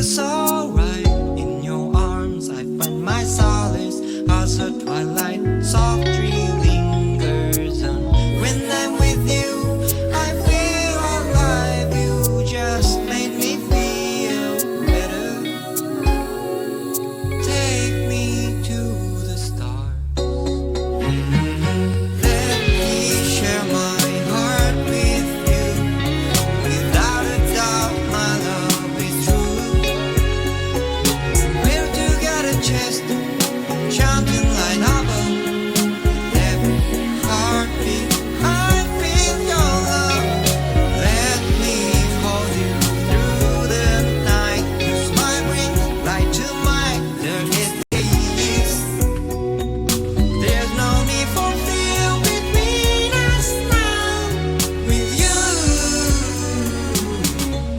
feels alright. In your arms I find my solace. As the twilight softly lingers on. When I'm with you, I feel alive. You just made me feel better. Take me to the stars. Let me share my heart with you. Without a doubt, my love is true. We're together, just chanting like above. Every heartbeat, I feel your love. Let me hold you through the night. Use my ring right to my darkest days. There's no need for fear between us now. With you,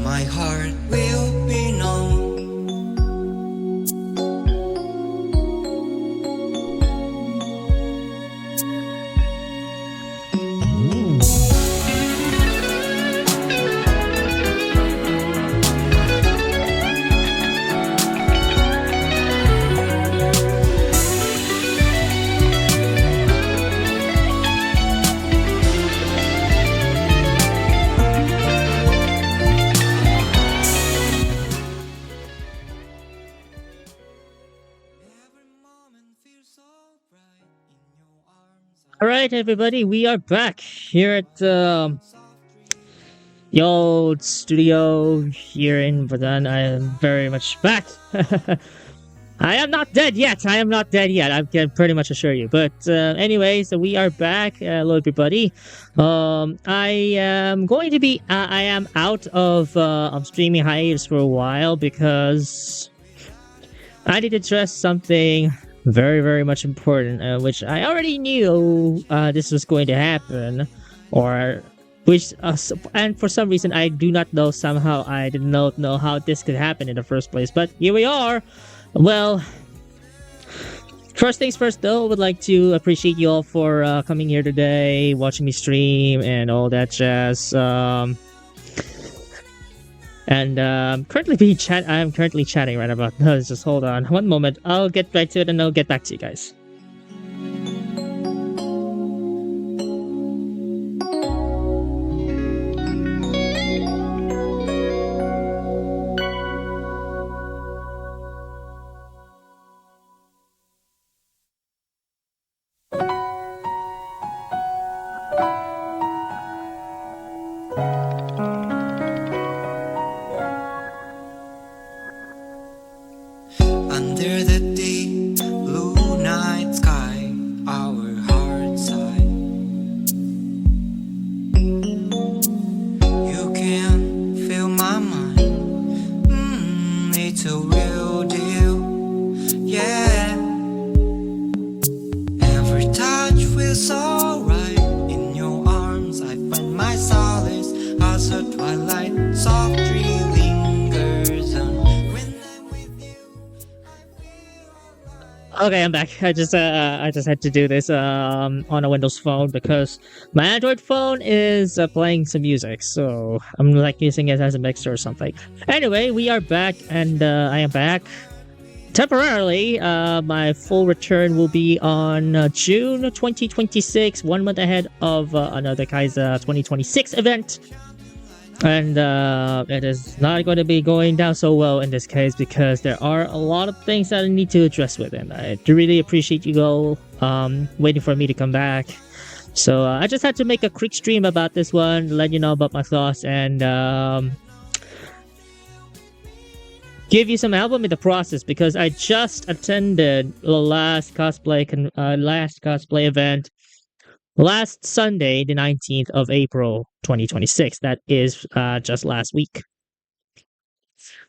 my heart will be known. Every moment feels so bright in your arms. All right, everybody, we are back here at the old studio here in Badan. I am very much back. I am not dead yet. I am not dead yet. I can pretty much assure you. But anyway, so we are back. Hello, everybody. I am going to be. I am out of streaming hiatus for a while because I need to address something very, very much important, which I already knew this was going to happen, or which, and for some reason I do not know. Somehow I did not know how this could happen in the first place. But here we are. Well, first things first, though, I would like to appreciate you all for coming here today, watching me stream, and all that jazz. And currently I'm currently chatting right about. No, just hold on one moment. I'll get back to it and I'll get back to you guys. Under the deep blue night sky, our hearts sigh. You can feel my mind. It's a real deal, yeah. Every touch feels alright. In your arms I find my solace. As the twilight softly lingers on. When I'm with you, Okay, I'm back. I just had to do this on a Windows phone because my Android phone is playing some music, so I'm like using it as a mixer or something. Anyway, we are back, and I am back temporarily. My full return will be on June 2026, 1 month ahead of another Kaiser 2026 event. And it is not going to be going down so well in this case because there are a lot of things that I need to address with it. I do really appreciate you all waiting for me to come back. So I just had to make a quick stream about this one, let you know about my thoughts, and give you some album in the process because I just attended the last cosplay event last Sunday, the 19th of April, 2026. That is just last week.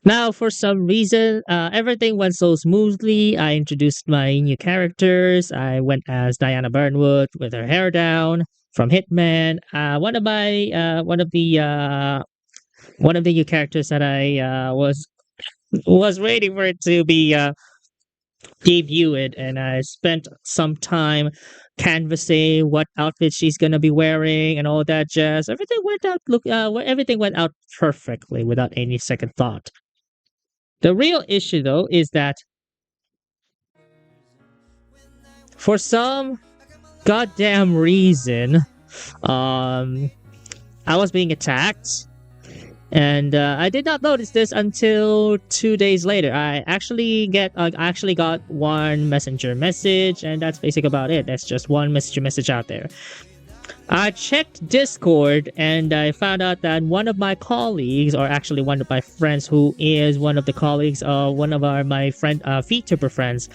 Now, for some reason, everything went so smoothly. I introduced my new characters. I went as Diana Burnwood with her hair down from Hitman. One of the new characters that I was waiting for it to be debuted, and I spent some time canvassing what outfit she's gonna be wearing and all that jazz. Everything went out perfectly without any second thought. The real issue, though, is that for some goddamn reason, I was being attacked, and I did not notice this until 2 days later. I actually got one messenger message, and that's basically about it. That's just one messenger message out there. I checked Discord, and I found out that one of my colleagues, or actually one of my friends, who is one of the colleagues of one of my VTuber friends,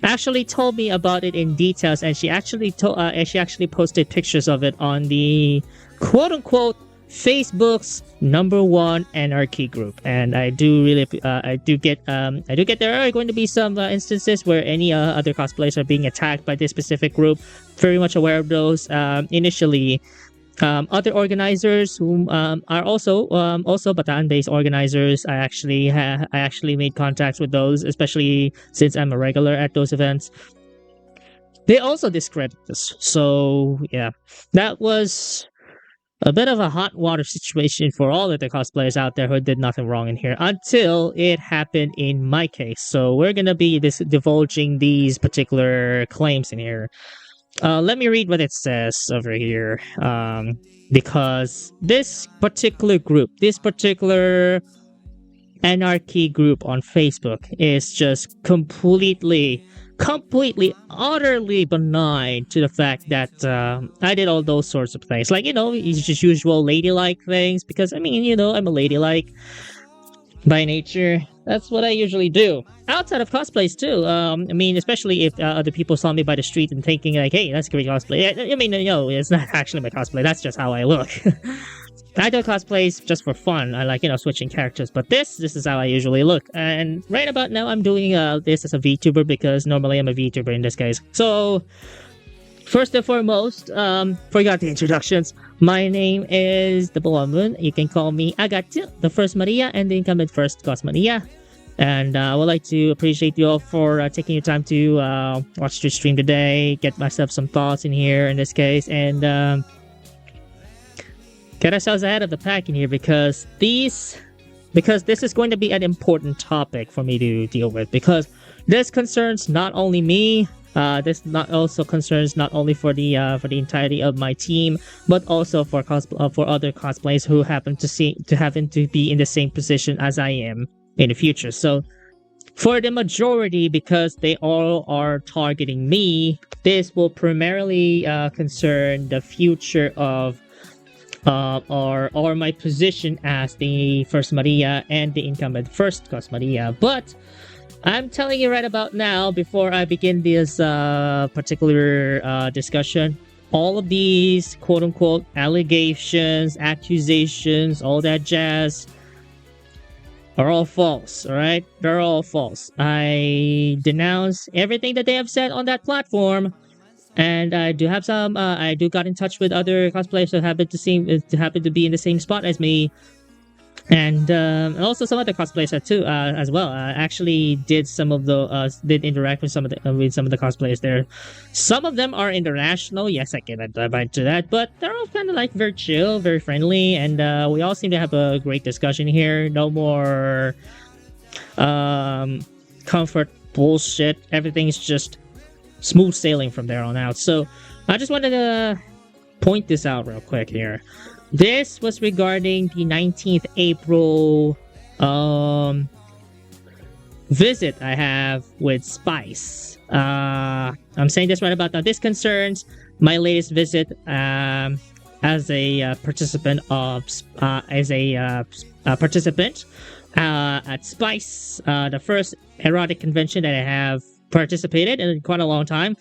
actually told me about it in details, and she actually posted pictures of it on the quote-unquote Facebook's #1 anarchy group. And I do get there are going to be some instances where any other cosplayers are being attacked by this specific group. Very much aware of those. Initially, other organizers who are also Bataan-based organizers. I actually made contacts with those, especially since I'm a regular at those events. They also discredit this. So yeah, that was a bit of a hot water situation for all of the cosplayers out there who did nothing wrong in here until it happened in my case. So we're gonna be divulging these particular claims in here. Let me read what it says over here. Because this particular group, this particular anarchy group on Facebook is just completely, utterly benign to the fact that I did all those sorts of things. Like, it's just usual ladylike things, because, I'm a ladylike by nature. That's what I usually do. Outside of cosplays, too. Especially if other people saw me by the street and thinking, like, hey, that's a great cosplay. It's not actually my cosplay. That's just how I look. I do cosplays just for fun. I like, switching characters. But this is how I usually look. And right about now, I'm doing this as a VTuber, because normally I'm a VTuber in this case. So, first and foremost, forgot the introductions. My name is the Moon. You can call me Agatu, the first Maria, and the incumbent first Cos Maria. And I would like to appreciate you all for taking your time to watch the stream today, get myself some thoughts in here in this case, and get ourselves ahead of the pack in here, because this is going to be an important topic for me to deal with, because this concerns not only me, this also concerns not only for the entirety of my team, but also for other cosplayers who happen to be in the same position as I am in the future. So for the majority, because they all are targeting me, this will primarily concern the future of or my position as the first Maria and the incumbent first Cos Maria. But I'm telling you right about now, before I begin this particular discussion, all of these quote-unquote allegations, accusations, all that jazz are all false, alright? They're all false. I denounce everything that they have said on that platform. And I do have some. I do got in touch with other cosplayers that happen to be in the same spot as me, and also some other cosplayers too, as well. I actually did interact with some of the cosplayers there. Some of them are international. Yes, I can admit to that, but they're all kind of like very chill, very friendly, and we all seem to have a great discussion here. No more comfort bullshit. Everything's just smooth sailing from there on out. So I just wanted to point this out real quick here. This was regarding the 19th April visit I have with Spice. I'm saying this right about now. This concerns my latest visit as a participant at Spice, the first erotic convention that I have participated in quite a long time.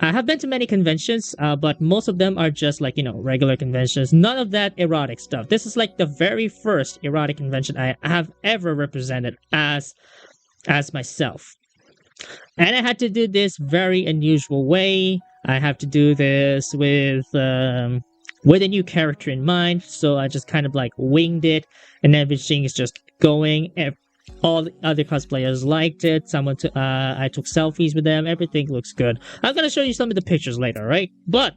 I have been to many conventions, but most of them are just like, regular conventions. None of that erotic stuff. This is like the very first erotic convention I have ever represented as myself. And I had to do this very unusual way. I have to do this with a new character in mind. So I just kind of like winged it, and everything is just going. All the other cosplayers liked it. I took selfies with them. Everything looks good. I'm gonna show you some of the pictures later, right? But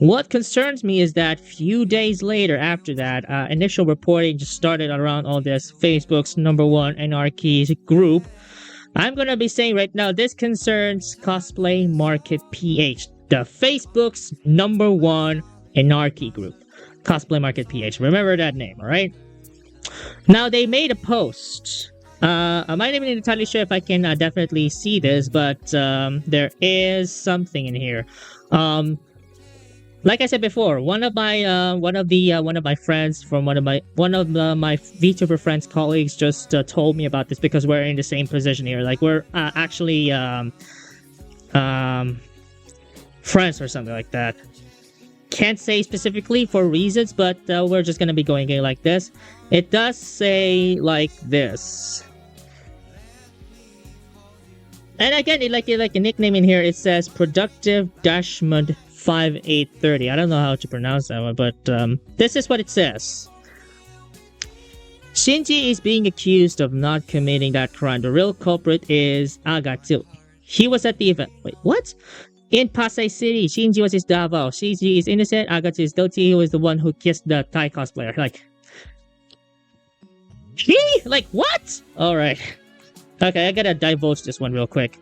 What concerns me is that few days later after that, initial reporting just started around all this Facebook's #1 anarchy group. I'm gonna be saying right now, this concerns Cosplay Market PH, the Facebook's #1 anarchy group. Cosplay Market PH. Remember that name, alright? Now, they made a post. I'm not even entirely sure if I can definitely see this, but there is something in here. Like I said before, one of my friends from one of my VTuber friends, colleagues, just told me about this because we're in the same position here. Like, we're actually friends or something like that. Can't say specifically for reasons, but we're just gonna be going in like this. It does say like this. And again, like a nickname in here, it says Productive Dashmud 5830. I don't know how to pronounce that one, but this is what it says. Shinji is being accused of not committing that crime. The real culprit is Agatsu. He was at the event. Wait, what? In Pasay City, Shinji was his Davao. Shinji is innocent, Agatsu is guilty. He was the one who kissed the Thai cosplayer. Like, he? Like, what? Alright. Okay, I gotta divulge this one real quick.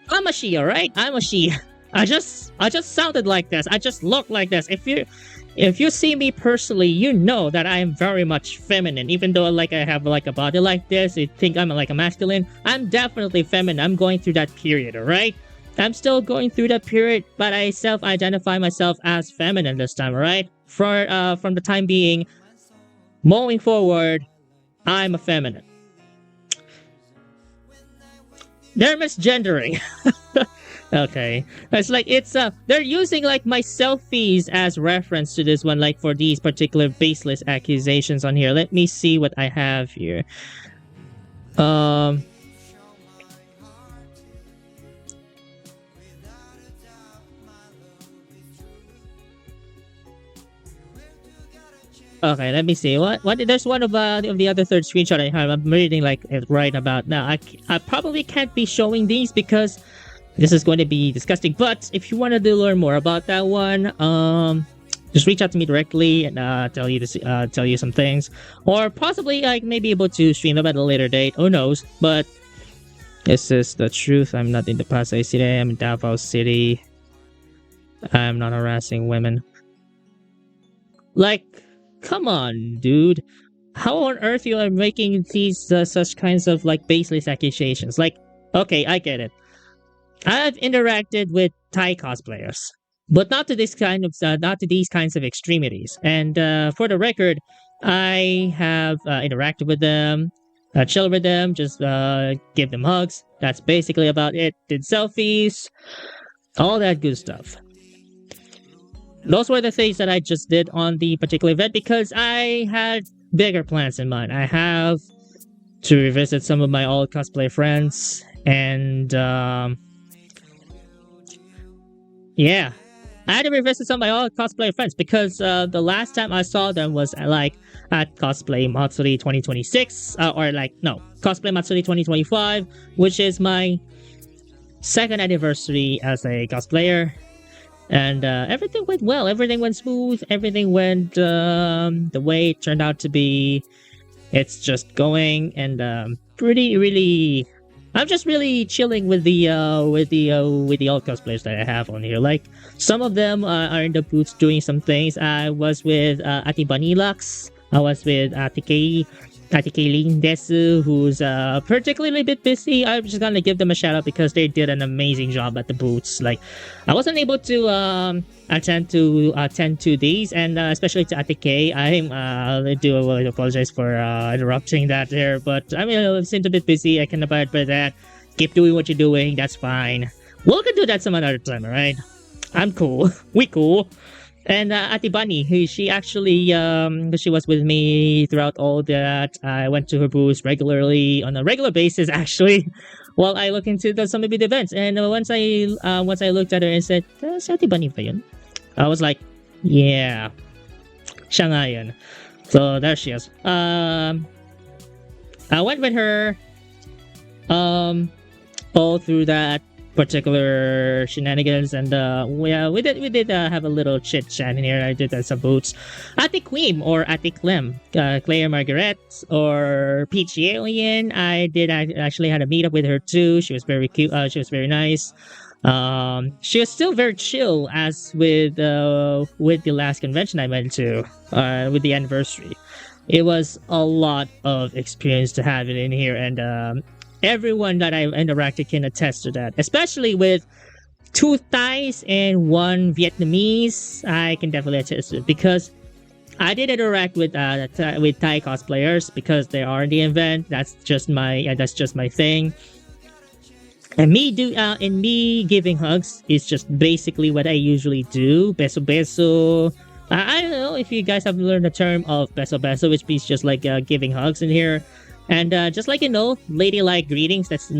I'm a she, alright? I'm a she. I just sounded like this. I just look like this. If you see me personally, you know that I am very much feminine. Even though like I have like a body like this, you think I'm like a masculine. I'm definitely feminine. I'm going through that period, alright? I'm still going through that period, but I self-identify myself as feminine this time, alright? From the time being, moving forward, I'm a feminine. They're misgendering. Okay. It's like, they're using like my selfies as reference to this one, like for these particular baseless accusations on here. Let me see what I have here. Okay, let me see. What? There's one of the other third screenshot I have. I'm reading like it right about now. I probably can't be showing these because this is going to be disgusting. But if you wanted to learn more about that one, just reach out to me directly and tell you some things, or possibly I may be able to stream them at a later date. Who knows? But this is the truth. I'm not in the Pasay City. I'm in Davao City. I'm not harassing women. Like, come on, dude. How on earth you are making these such kinds of like baseless accusations? Like, okay, I get it. I've interacted with Thai cosplayers, but not to these kinds of extremities. And for the record, I have interacted with them, chilled with them, just give them hugs. That's basically about it. Did selfies, all that good stuff. Those were the things that I just did on the particular event because I had bigger plans in mind. I have to revisit some of my old cosplay friends, and yeah, I had to revisit some of my old cosplay friends because the last time I saw them was like at Cosplay Matsuri 2026, Cosplay Matsuri 2025, which is my second anniversary as a cosplayer. And everything went well. Everything went smooth. Everything went the way it turned out to be. It's just going, and I'm just really chilling with the old cosplayers that I have on here. Like, some of them are in the booths doing some things. I was with Ati Banilax. I was with Ati Kaylin Desu, who's particularly a bit busy. I'm just gonna give them a shout out because they did an amazing job at the booths. Like, I wasn't able to attend to these, and especially to Ati K. I do apologize for interrupting that there, but I mean, it seemed a bit busy. I can abide by that. Keep doing what you're doing. That's fine. We can do that some other time, alright? I'm cool. We cool. And Ati Bunny, she actually, she was with me throughout all that. I went to her booth regularly, on a regular basis, actually, while I look into some of the events. And once I looked at her and said, si Ati Bunny ba yun? I was like, yeah, siya nga yun. So there she is. I went with her all through that particular shenanigans, and we did have a little chit chat in here. I did some boots. Ate Queen or Ate Clem, Claire Margaret or Peach Alien. I actually had a meetup with her too. She was very cute. She was very nice. She was still very chill as with the last convention I went to, with the anniversary. It was a lot of experience to have it in here, and everyone that I interacted can attest to that, especially with two Thais and one Vietnamese. I can definitely attest to it because I did interact with Thai cosplayers because they are in the event. That's just my thing. And me giving hugs is just basically what I usually do. Beso beso. I don't know if you guys have learned the term of beso beso, which means just like giving hugs in here. And just like ladylike greetings. That's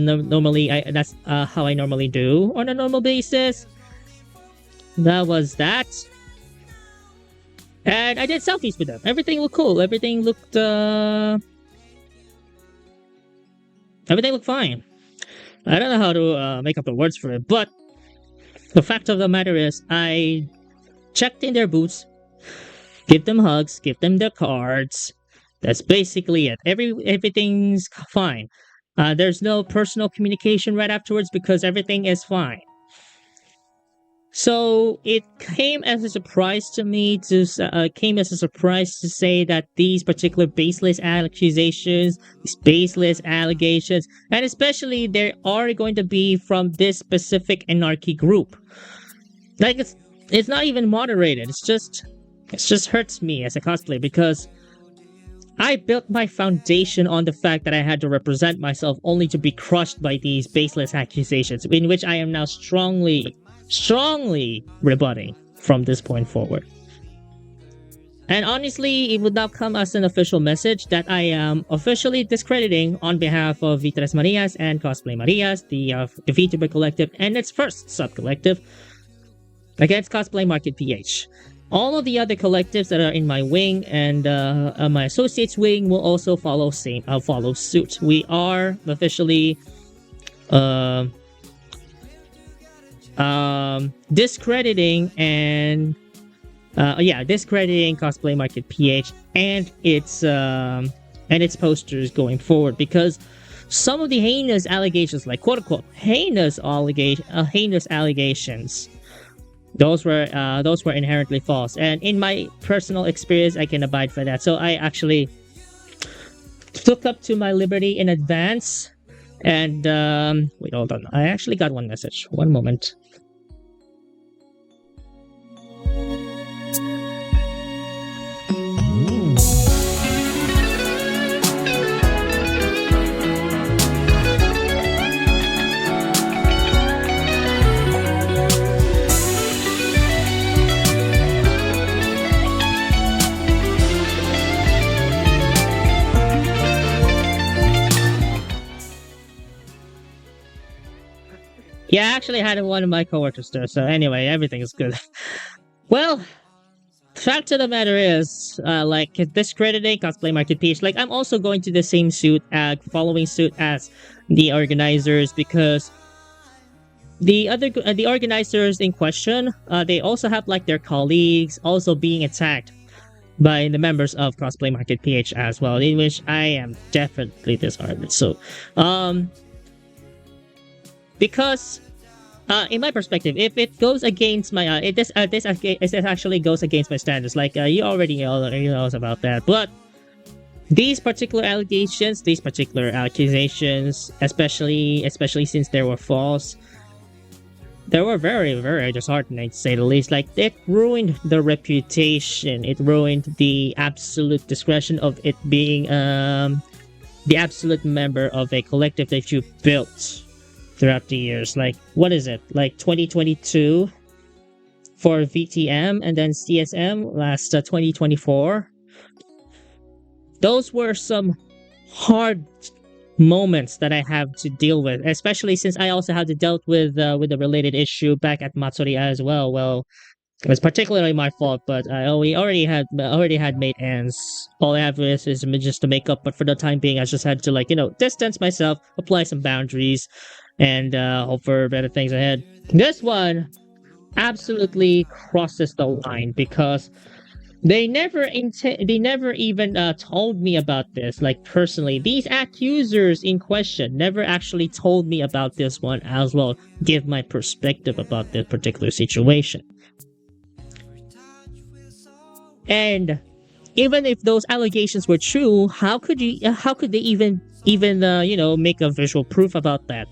how I normally do on a normal basis. That was that. And I did selfies with them. Everything looked cool. Everything looked fine. I don't know how to make up the words for it, but the fact of the matter is, I checked in their booths, give them hugs, give them their cards. That's basically it. Everything's fine. There's no personal communication right afterwards because everything is fine. So it came as a surprise to me to say that these particular baseless allegations, and especially they are going to be from this specific anarchy group. Like it's not even moderated. It just hurts me as a cosplayer because I built my foundation on the fact that I had to represent myself only to be crushed by these baseless accusations, in which I am now strongly rebutting from this point forward. And honestly, it would now come as an official message that I am officially discrediting on behalf of VTresMarias and CosplayMarias, the VTuber collective and its first sub-collective, against Cosplay Market PH. All of the other collectives that are in my wing and my associates wing will also follow suit. We are officially discrediting Cosplay Market PH and its posters going forward, because some of the heinous allegations, like quote unquote heinous allegations, those were inherently false. And in my personal experience, I can abide for that. So I actually took up to my liberty in advance. And wait, hold on. I actually got one message. One moment. Yeah, I actually had one of my coworkers there, so anyway, everything is good. Well, fact of the matter is, discrediting Cosplay Market PH, like, I'm also going to the same following suit as the organizers, because the organizers in question, they also have, like, their colleagues also being attacked by the members of Cosplay Market PH as well, in which I am definitely disheartened. So, because in my perspective, if it goes against my this actually goes against my standards. Like you already know about that, but these particular allegations, these particular accusations, especially since they were false, they were very, very disheartening to say the least. Like, it ruined the reputation, it ruined the absolute discretion of it being the absolute member of a collective that you built throughout the years. Like, what is it? Like 2022 for VTM and then CSM last 2024. Those were some hard moments that I have to deal with, especially since I also had to dealt with the related issue back at Matsuri as well. Well, It was particularly my fault, but we already had made ends. All I have is just to make up, but for the time being, I just had to distance myself, apply some boundaries, and hope for better things ahead. This one absolutely crosses the line because they never even told me about this, like personally. These accusers in question never actually told me about this one as well, give my perspective about this particular situation. And even if those allegations were true, how could they even make a visual proof about that?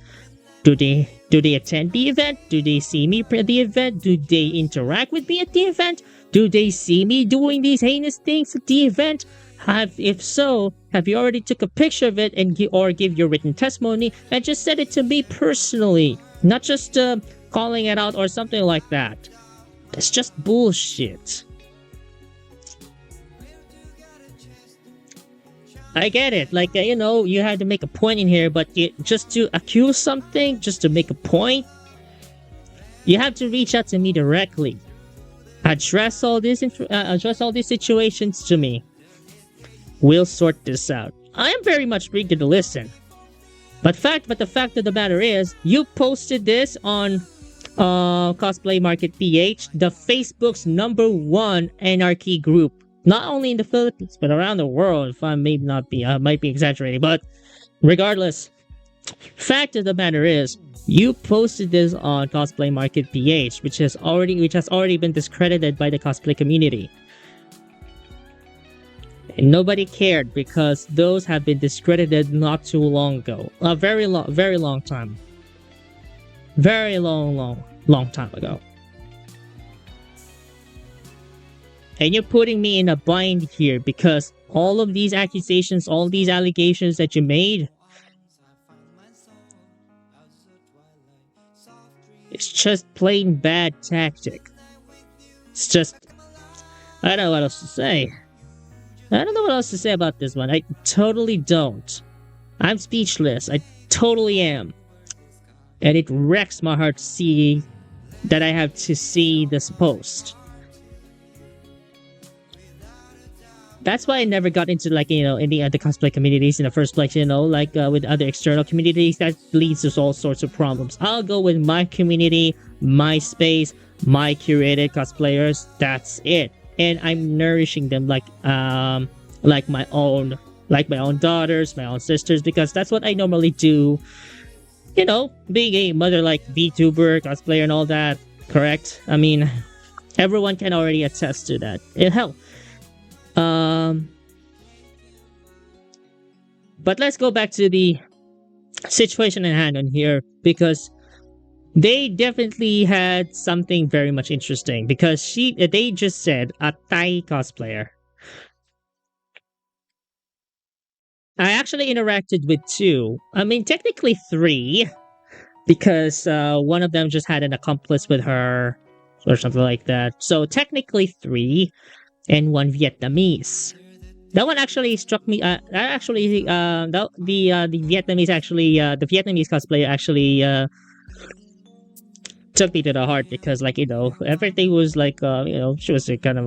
Do they attend the event? Do they see me at the event? Do they interact with me at the event? Do they see me doing these heinous things at the event? If so, have you already took a picture of it or give your written testimony and just send it to me personally, not just calling it out or something like that? It's just bullshit. I get it. You had to make a point in here, but just to accuse something, just to make a point, you have to reach out to me directly. Address all these situations to me. We'll sort this out. I am very much eager to listen. But the fact of the matter is, you posted this on Cosplay Market PH, the Facebook's #1 anarchy group. Not only in the Philippines, but around the world. If I might be exaggerating, but regardless, fact of the matter is, you posted this on Cosplay Market PH, which has already been discredited by the cosplay community. And nobody cared because those have been discredited not too long ago. A very long time. Very long time ago. And you're putting me in a bind here because all of these accusations, all these allegations that you made, it's just plain bad tactic. It's just, I don't know what else to say. I don't know what else to say about this one. I totally don't. I'm speechless. I totally am. And it wrecks my heart to see that I have to see this post. That's why I never got into any other cosplay communities in the first place, with other external communities. That leads to all sorts of problems. I'll go with my community, my space, my curated cosplayers. That's it. And I'm nourishing them like my own daughters, my own sisters, because that's what I normally do. Being a mother like VTuber, cosplayer and all that, correct? I mean, everyone can already attest to that. Hell. But let's go back to the situation at hand on here, because they definitely had something very much interesting, because they just said a Thai cosplayer. I actually interacted with 2. I mean, technically 3, because one of them just had an accomplice with her or something like that. So technically 3. And 1 Vietnamese. That one actually struck me. The Vietnamese cosplayer actually took me to the heart, because everything was she was kind of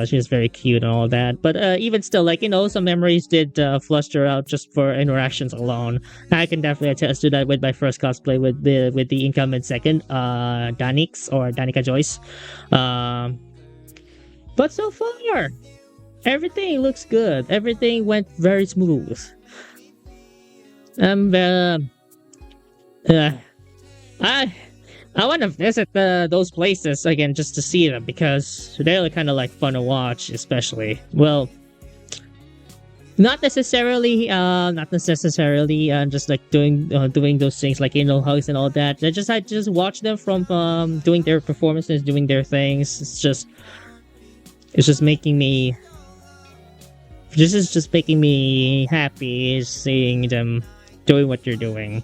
she was very cute and all that. But even still, some memories did fluster out just for interactions alone. I can definitely attest to that with my first cosplay with the incumbent second, Danix or Danica Joyce. But so far, everything looks good. Everything went very smooth. I want to visit those places again just to see them, because they're kind of fun to watch, especially. Well, not necessarily just doing those things hugs and all that. I just watch them from doing their performances, doing their things. It's just making me. This is just making me happy seeing them doing what you're doing.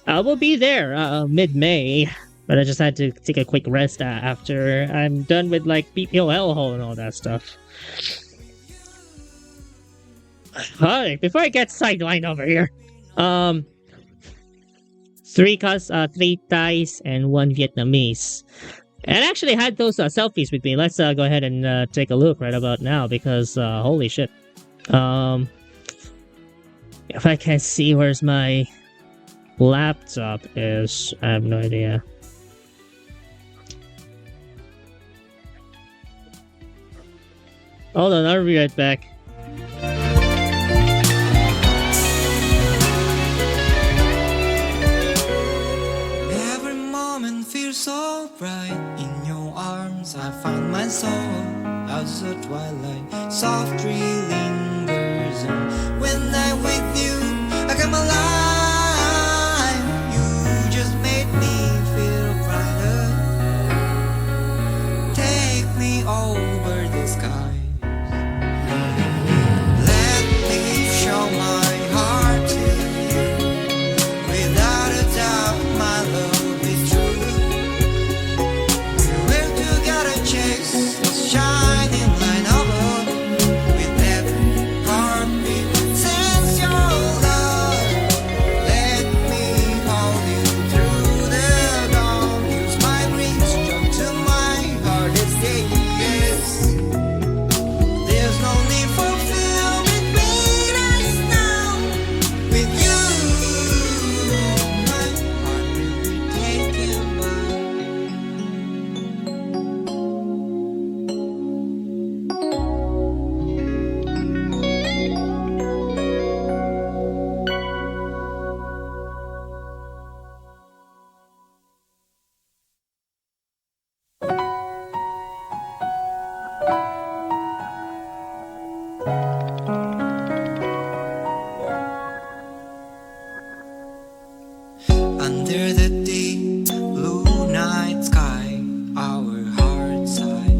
I will be there mid-May, but I just had to take a quick rest after I'm done with BPO hole and all that stuff. Alright, before I get sidelined over here, 3 Thais and 1 Vietnamese. And I actually had those selfies with me. Let's go ahead and take a look right about now because holy shit. If I can't see where's my laptop is, I have no idea. Hold on, I'll be right back. Every moment feels so bright in your arms. I find my soul as the twilight softly lingers. And when I'm with you, I come alive. You just made me feel brighter. Take me over the sky. Let me show my heart to you. Without a doubt, my love is true. We're together, chase the shining light above. With every heartbeat, sense your love. Let me hold you through the dawn. Use my reach, jump to my heart and say yes. There's no need for fear between us now. With you, my heart will be taken by. Under the deep blue night sky, our hearts sigh.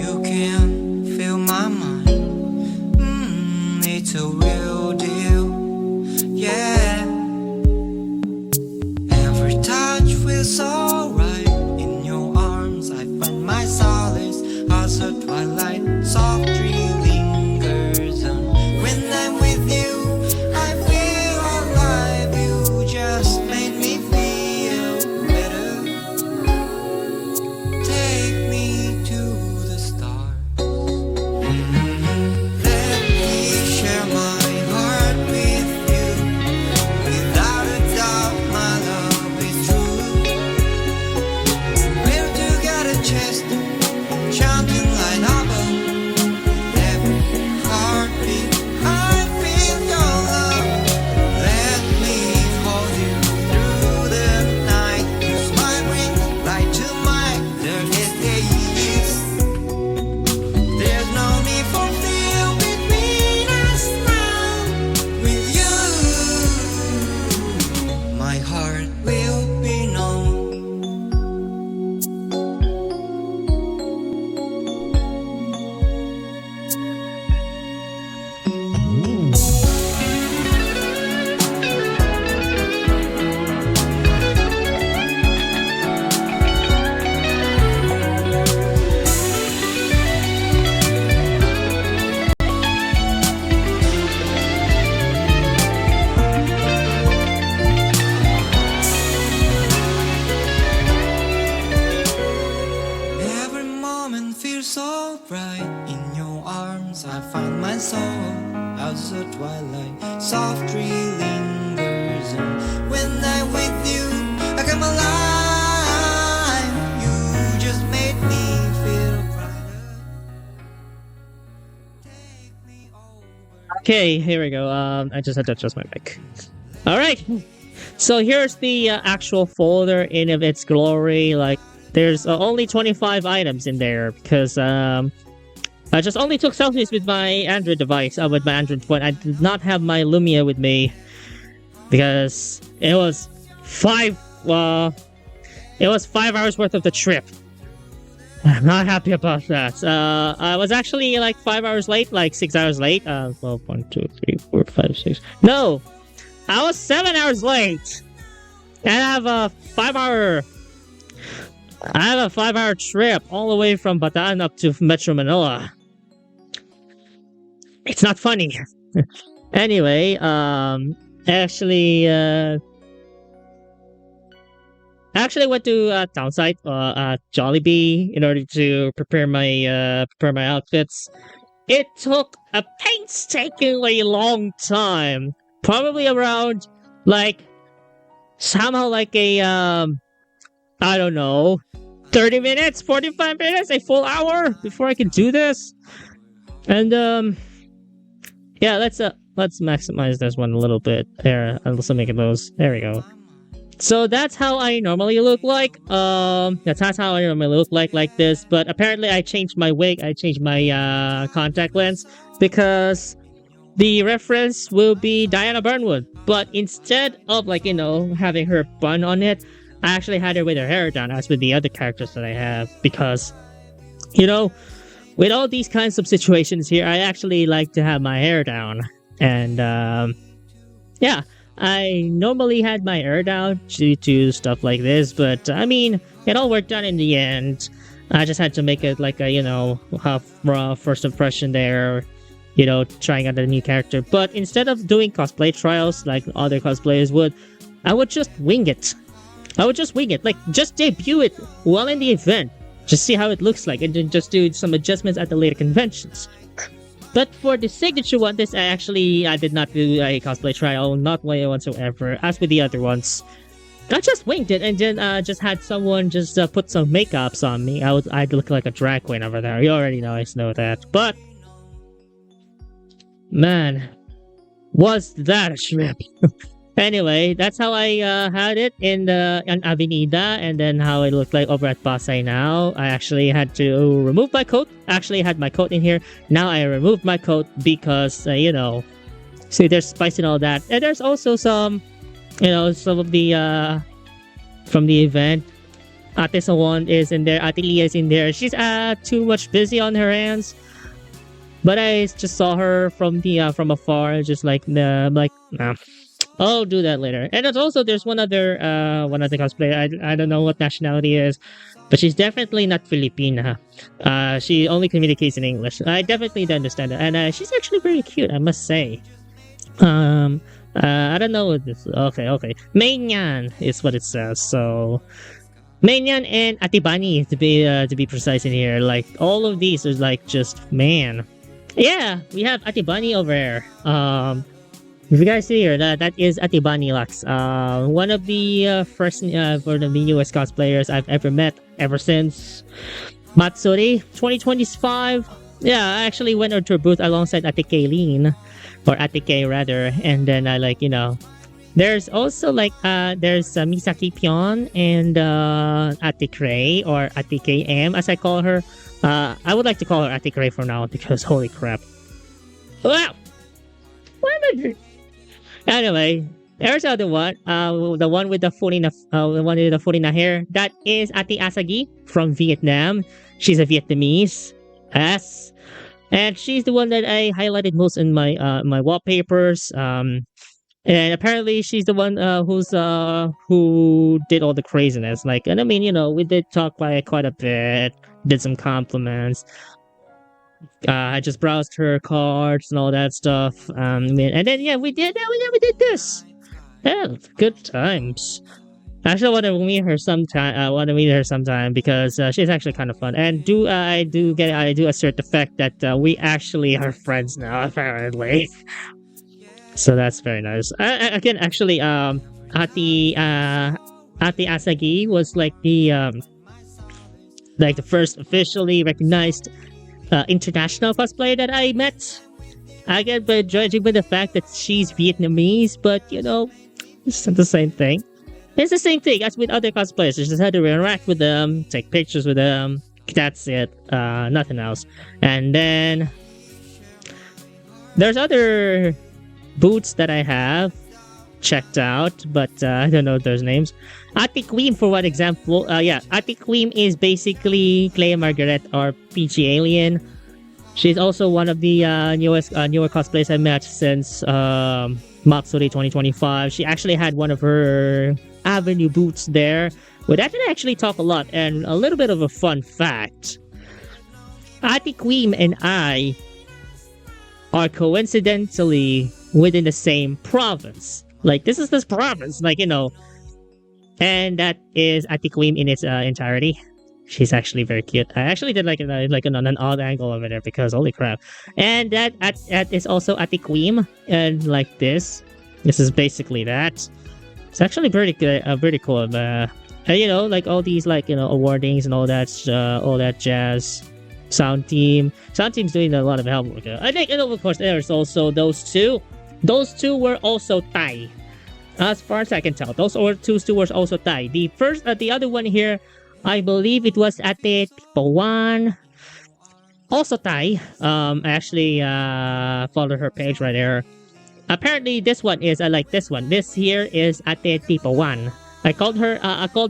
You can feel my mind. It's a real deal, yeah. Every touch feels so right. In your arms, I find my solace as the twilight softly lingers. And when I'm with you, I feel alive. You just made me feel better. Take me to the stars. Let me share my heart with you. Without a doubt, my love is true. We're together, chest chanting light above. Every heartbeat, I feel your love. Let me hold you through the night. Use my ring, light to my darkest days. There's no need for fear between us now. With you, my heart will be known. Every moment feels so bright in your arms. I find my soul as the twilight softly lingers. And when I'm with you, I come alive. You just made me feel brighter. Take me over. Okay, here we go. I just had to adjust my mic. All right. So here's the actual folder in of its glory. Like, there's only 25 items in there because I just only took selfies with my Android device, with my Android phone. I did not have my Lumia with me because it was 5 hours worth of the trip. I'm not happy about that. I was actually like 5 hours late, like 6 hours late. Well, 1, 2, 3, 4, 5, 6. No, I was 7 hours late, and I have a 5-hour trip all the way from Bataan up to Metro Manila. It's not funny. Anyway, actually, I actually went to town site, Jollibee, in order to prepare my outfits. It took a painstakingly long time, probably around like somehow like a I don't know, 30 minutes, 45 minutes, a full hour before I could do this. And yeah, let's maximize this one a little bit. There, I'll also make it those. There we go. So that's how I normally look like. That's how I normally look like this. But apparently, I changed my wig. I changed my contact lens because the reference will be Diana Burnwood. But instead of like having her bun on it, I actually had her with her hair down, as with the other characters that I have. Because with all these kinds of situations here, I actually like to have my hair down, and yeah. I normally had my hair down due to stuff like this, but I mean, it all worked out in the end. I just had to make it like a, half raw first impression there, trying out a new character. But instead of doing cosplay trials like other cosplayers would, I would just wing it. Like, just debut it while in the event. Just see how it looks like, and then just do some adjustments at the later conventions. But for the signature one, I did not do a cosplay trial, not way whatsoever. As with the other ones, I just winged it and then just had someone just put some makeups on me. I'd look like a drag queen over there. You already know that. But man, was that a trip? Anyway, that's how I had it in Avenida, and then how it looked like over at Pasay now. I actually had to remove my coat. Actually had my coat in here. Now I removed my coat because, see, there's spice and all that. And there's also some of the, from the event. Ate Sawan is in there. Ate Lia is in there. She's too much busy on her hands. But I just saw her from afar, just like, nah. I'll do that later. And there's one other cosplayer. I don't know what nationality is, but she's definitely not Filipina. She only communicates in English. I definitely understand that, and she's actually very cute, I must say. I don't know what this. Okay. Mainyan is what it says. So, Mainyan and Atibani to be precise in here. Like all of these is like just man. Yeah, we have Atibani over here. If you guys see here, that is Atibani Lux. One of the first one of the newest cosplayers I've ever met ever since Matsuri 2025. Yeah, I actually went onto a booth alongside Ate Kaylin, or Ate K rather, and then I there's also there's Misaki Pion and Ate Cray, or Ate KM as I call her. I would like to call her Ate Cray for now because holy crap. Wow! Why am I doing? Anyway, there's the other one. The one with the Furina hair. That is Ate Asagi from Vietnam. She's a Vietnamese. Yes. And she's the one that I highlighted most in my wallpapers. And apparently she's the one who did all the craziness. And I mean, we did talk by quite a bit, did some compliments. I just browsed her cards and all that stuff. And then we did this. Yeah, good times. I actually want to meet her sometime. Because she's actually kind of fun. And I do assert the fact that we actually are friends now, apparently. So that's very nice. Again, actually, Ate Asagi was the first officially recognized international cosplayer that I met. Again, but judging by the fact that she's Vietnamese, but it's not the same thing. It's the same thing as with other cosplayers. You just had to interact with them, take pictures with them. That's it. Nothing else. And then there's other boots that I have checked out, but I don't know those names. Ate Queen, for one example. Ate Queen is basically Clea Margaret or PG Alien. She's also one of the newer cosplays I met since Matsuri 2025. She actually had one of her Avenue boots there. With that, I actually talk a lot, and a little bit of a fun fact. Ate Queen and I are coincidentally within the same province. This is this province. And that is Ati Queen in its entirety. She's actually very cute. I actually did like an odd angle over there because holy crap. And that is also Ati Queen, and like this. This is basically that. It's actually pretty good, pretty cool. And, you know, like all these like, you know, awardings and all that jazz. Sound team's doing a lot of help work. I think, you know, of course, there's also those two. Those two were also Thai. As far as I can tell, those two were also Thai. The other one here, I believe it was Ate Tipawan, also Thai. I actually followed her page right there. Apparently, this one is I like this one. This here is Ate Tipawan. I called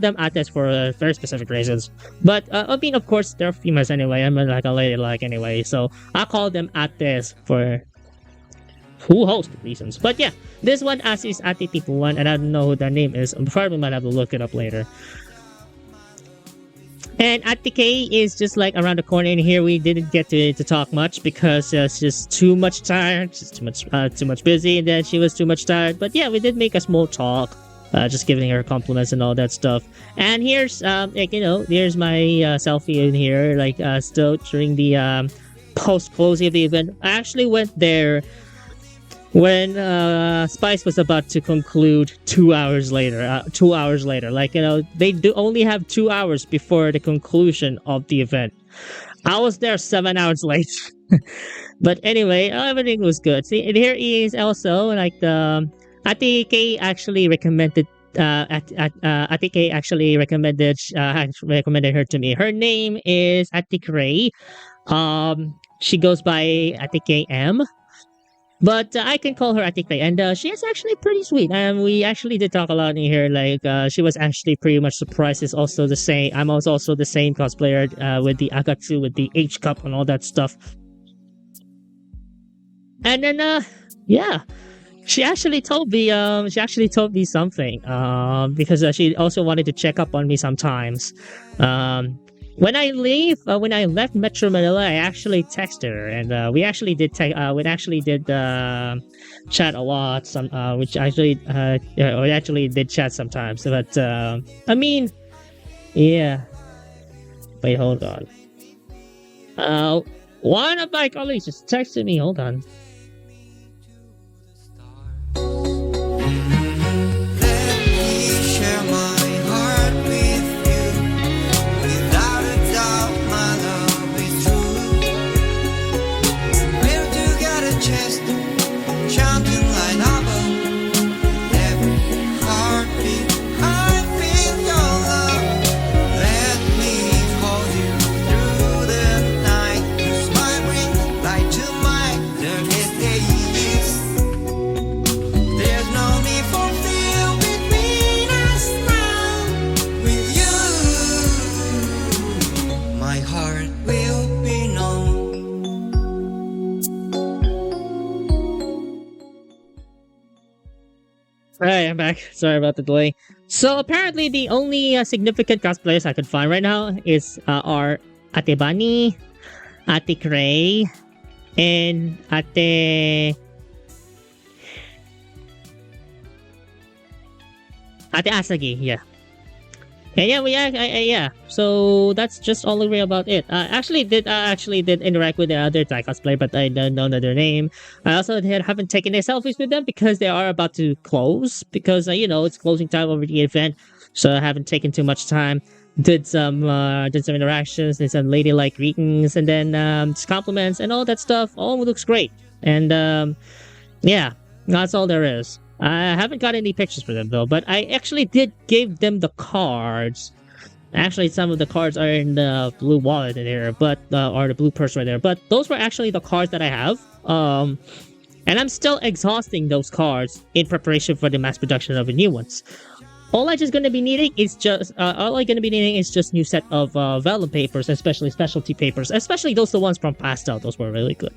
them Ates for very specific reasons. But I mean, of course, they're females anyway. I'm like a lady like anyway, so I call them Ates for whole host of reasons. But yeah, this one is Ate Tipawan, and I don't know who their name is. I probably might have to look it up later. And Atike is just like around the corner in here. We didn't get to talk much because it's just too much tired, just too much busy, and then she was too much tired. But yeah, we did make a small talk. Just giving her compliments and all that stuff. And here's, like, you know, there's my selfie in here, like, still during the post-closing of the event. I actually went there when Spice was about to conclude 2 hours later. 2 hours later. Like, you know, they do only have 2 hours before the conclusion of the event. I was there 7 hours late. But anyway, everything was good. See, and here is also, like, the... Atike actually recommended recommended her to me. Her name is Atike Ray. She goes by Atike M. But I can call her Atike Ray, and she is actually pretty sweet. We actually did talk a lot in here. Like she was actually pretty much surprised. It's also the same. I'm also the same cosplayer with the Agatsu, with the H cup and all that stuff. And then yeah. She actually told me something because she also wanted to check up on me sometimes. When I left Metro Manila, I actually texted her, and we actually did chat a lot. Which actually we actually did chat sometimes. But I mean, yeah. Wait, hold on. One of my colleagues just texted me. Hold on. Alright, I'm back. Sorry about the delay. So apparently the only significant cosplayers I could find right now are Ate Bunny, Ate Gray, and Ate Asagi. Yeah. And yeah, so that's just all the way about it. I actually did interact with the other Thai cosplay, but I don't know their name. I also haven't taken any selfies with them because they are about to close. Because you know, it's closing time over the event, so I haven't taken too much time. Did some interactions, did some ladylike greetings, and then just compliments and all that stuff. All looks great, and yeah, that's all there is. I haven't got any pictures for them though, but I actually did give them the cards. Actually, some of the cards are in the blue wallet there, but or the blue purse right there. But those were actually the cards that I have. And I'm still exhausting those cards in preparation for the mass production of the new ones. All I'm gonna be needing is just new set of vellum papers, especially specialty papers, especially the ones from Pastel. Those were really good.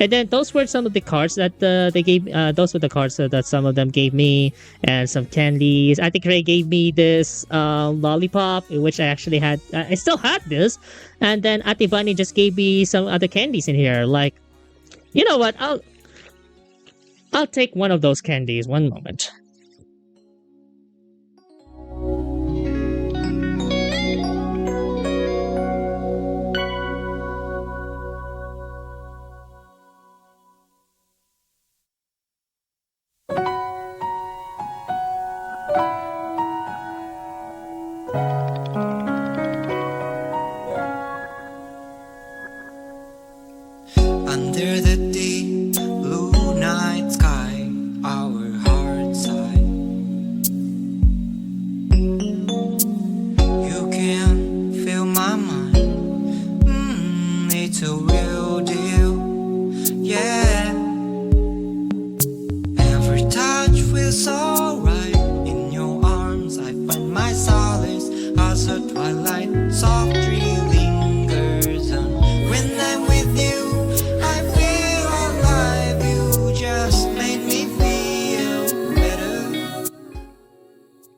And then those were some of the cards that they gave. Those were the cards that some of them gave me, and some candies. I think Ray gave me this lollipop, which I actually had. I still had this, and then Ate Bunny just gave me some other candies in here. Like, you know what? I'll take one of those candies. One moment.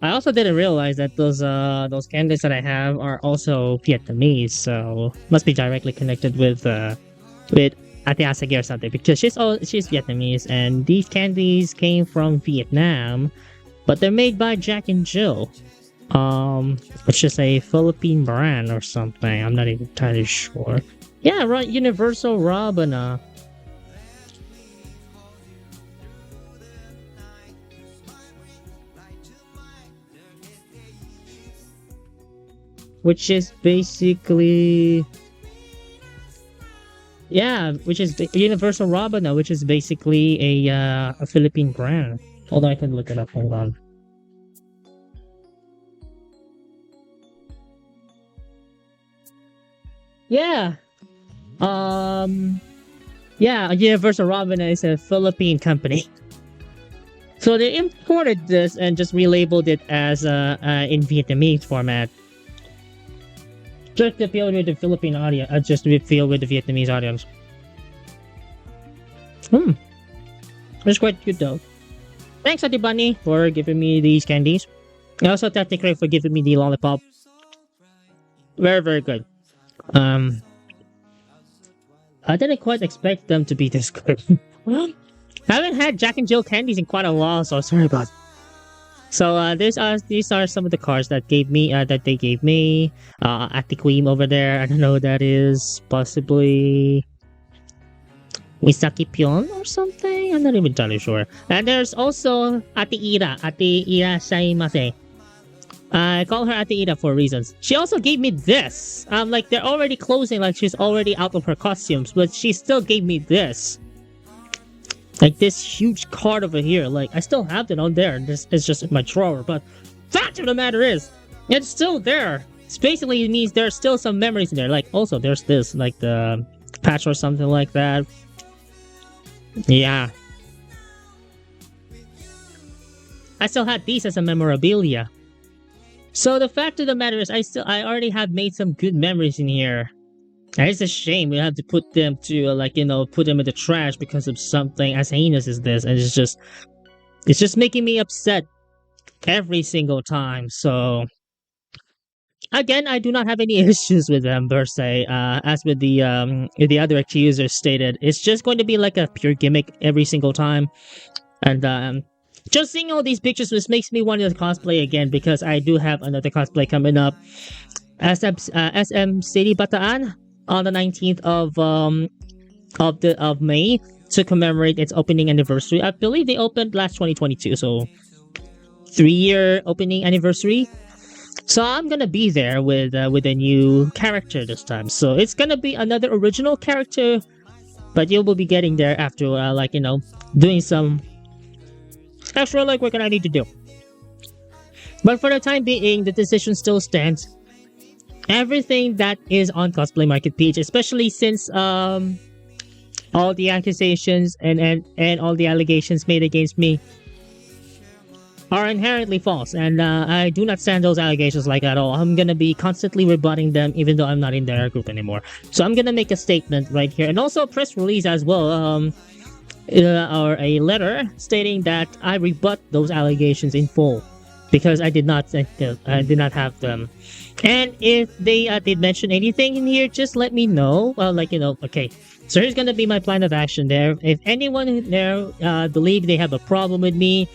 I also didn't realize that those candies that I have are also Vietnamese, so must be directly connected with Ate Asagi or something, because she's Vietnamese, and these candies came from Vietnam, but they're made by Jack and Jill. Which is a Philippine brand or something. I'm not even entirely sure. Yeah, right. Universal Robina. Which is basically, yeah, which is Universal Robina, which is basically a Philippine brand. Hold on, I can look it up. Hold on. Yeah. Yeah, Universal Robina is a Philippine company. So they imported this and just relabeled it as in Vietnamese format. Just to appeal with the Philippine audience, just to appeal with the Vietnamese audience. It's quite good though. Thanks, Ate Bunny, for giving me these candies. And also Tati Craig for giving me the lollipop. Very, very good. I didn't quite expect them to be this good. I haven't had Jack and Jill candies in quite a while, so sorry about it. So these are some of the cards that they gave me. At the Queen over there, I don't know who that is. Possibly Misaki Pion or something. I'm not even entirely sure. And there's also Ate Ira. Ate Ira Shaimase. I call her Ate Ira for reasons. She also gave me this. Like they're already closing, like she's already out of her costumes, but she still gave me this. Like this huge card over here. Like I still have it on there. This is just in my drawer. But fact of the matter is, it's still there. It's basically, it means there's still some memories in there. Like also there's this, like the patch or something like that. Yeah. I still had these as a memorabilia. So the fact of the matter is, I already have made some good memories in here. And it's a shame we have to put them to put them in the trash because of something as heinous as this, and it's just making me upset every single time. So again, I do not have any issues with them per se. As with the other accusers stated, it's just going to be like a pure gimmick every single time, and just seeing all these pictures just makes me want to cosplay again, because I do have another cosplay coming up. SM City Bataan on the 19th of May to commemorate its opening anniversary. I believe they opened last 2022, so 3-year opening anniversary. So I'm gonna be there with a new character this time. So it's gonna be another original character, but you will be getting there after doing some extra legwork that I need to do. But for the time being, the decision still stands. Everything that is on Cosplay Market page, especially since all the accusations and all the allegations made against me are inherently false, and I do not stand those allegations like at all. I'm gonna be constantly rebutting them, even though I'm not in their group anymore. So I'm gonna make a statement right here, and also a press release as well, or a letter stating that I rebut those allegations in full, because I did not have them. And if they did mention anything in here, just let me know. Well, okay. So here's gonna be my plan of action there. If anyone there believe they have a problem with me,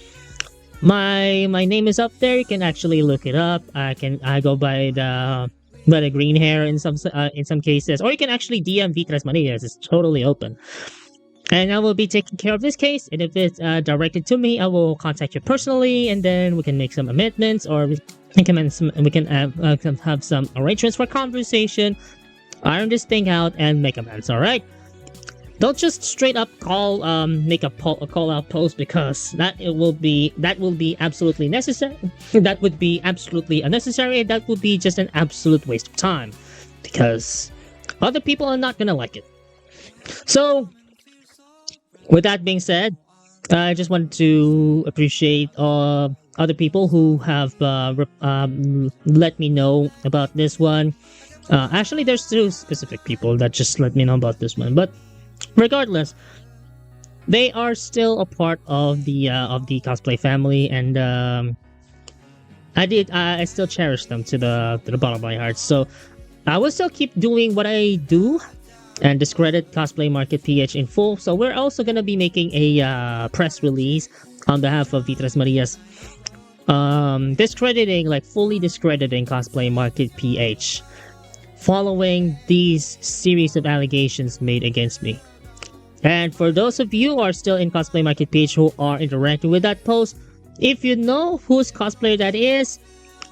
my name is up there. You can actually look it up. I go by the green hair in some cases, or you can actually DM VTresMarias. It's totally open. And I will be taking care of this case, and if it's directed to me, I will contact you personally, and then we can make some amendments, or we can have some arrangements for conversation, iron this thing out, and make amends. All right? Don't just straight up make a call out post, because that will be absolutely necessary. That would be absolutely unnecessary, and that would be just an absolute waste of time, because other people are not gonna like it. So, with that being said, I just wanted to appreciate other people who have let me know about this one. Actually, there's 2 specific people that just let me know about this one, but regardless, they are still a part of the cosplay family, and I did. I still cherish them to the bottom of my heart. So I will still keep doing what I do and discredit Cosplay Market PH in full. So we're also gonna be making a press release on behalf of VTresMarias, discrediting, like fully discrediting Cosplay Market PH, following these series of allegations made against me. And for those of you who are still in Cosplay Market PH who are interacting with that post, if you know whose cosplayer that is,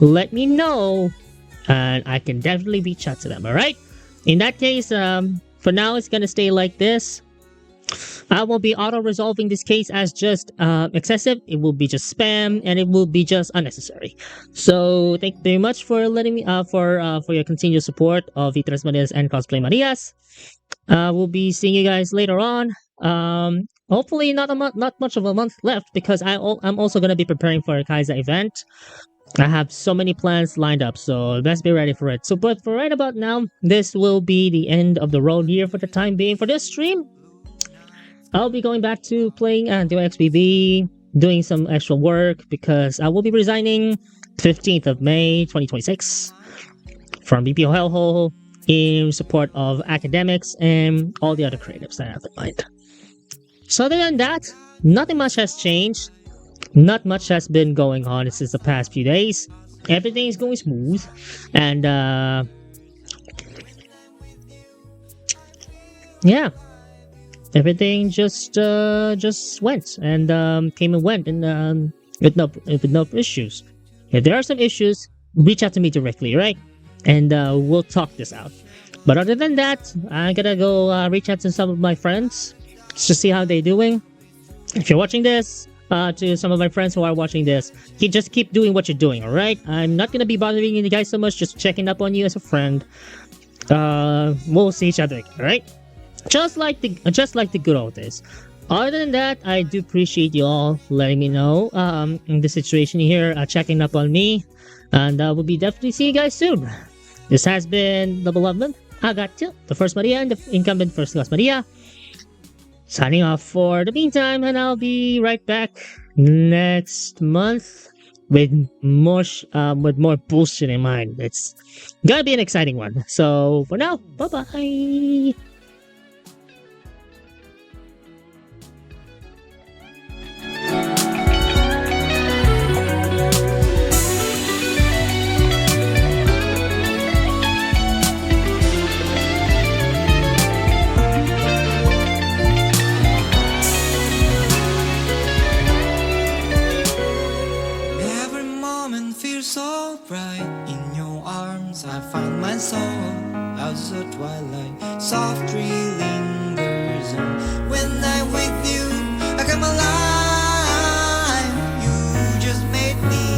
let me know, and I can definitely reach out to them. All right. In that case, for now, it's gonna stay like this. I will be auto-resolving this case as just excessive. It will be just spam, and it will be just unnecessary. So thank you very much for letting me for your continued support of VTresMarias and Cosplay Marias. We'll be seeing you guys later on. Hopefully not much of a month left, because I'm also gonna be preparing for a Kaiser event. I have so many plans lined up, so let's be ready for it. So, but for right about now, this will be the end of the road here for the time being for this stream. I'll be going back to playing doing XBB, doing some extra work, because I will be resigning 15th of May 2026 from BPO Hellhole in support of academics and all the other creatives that I have in mind. So other than that, nothing much has changed. Not much has been going on since the past few days. Everything is going smooth, and yeah, everything just went and came and went, and with no issues. If there are some issues, reach out to me directly, right? And we'll talk this out. But other than that, I'm gonna go reach out to some of my friends just to see how they're doing. If you're watching this, to some of my friends who are watching this, just keep doing what you're doing, alright? I'm not gonna be bothering you guys so much, just checking up on you as a friend. We'll see each other again, alright? Just like the good old days. Other than that, I do appreciate you all letting me know in the situation here, checking up on me, and we'll be definitely seeing you guys soon. This has been the beloved Agatya, the first Maria and the incumbent first class Maria. Signing off for the meantime, and I'll be right back next month with more bullshit in mind. It's gonna be an exciting one. So for now, bye bye. Every moment feels so bright. In your arms I find my soul. Out the twilight, soft dream.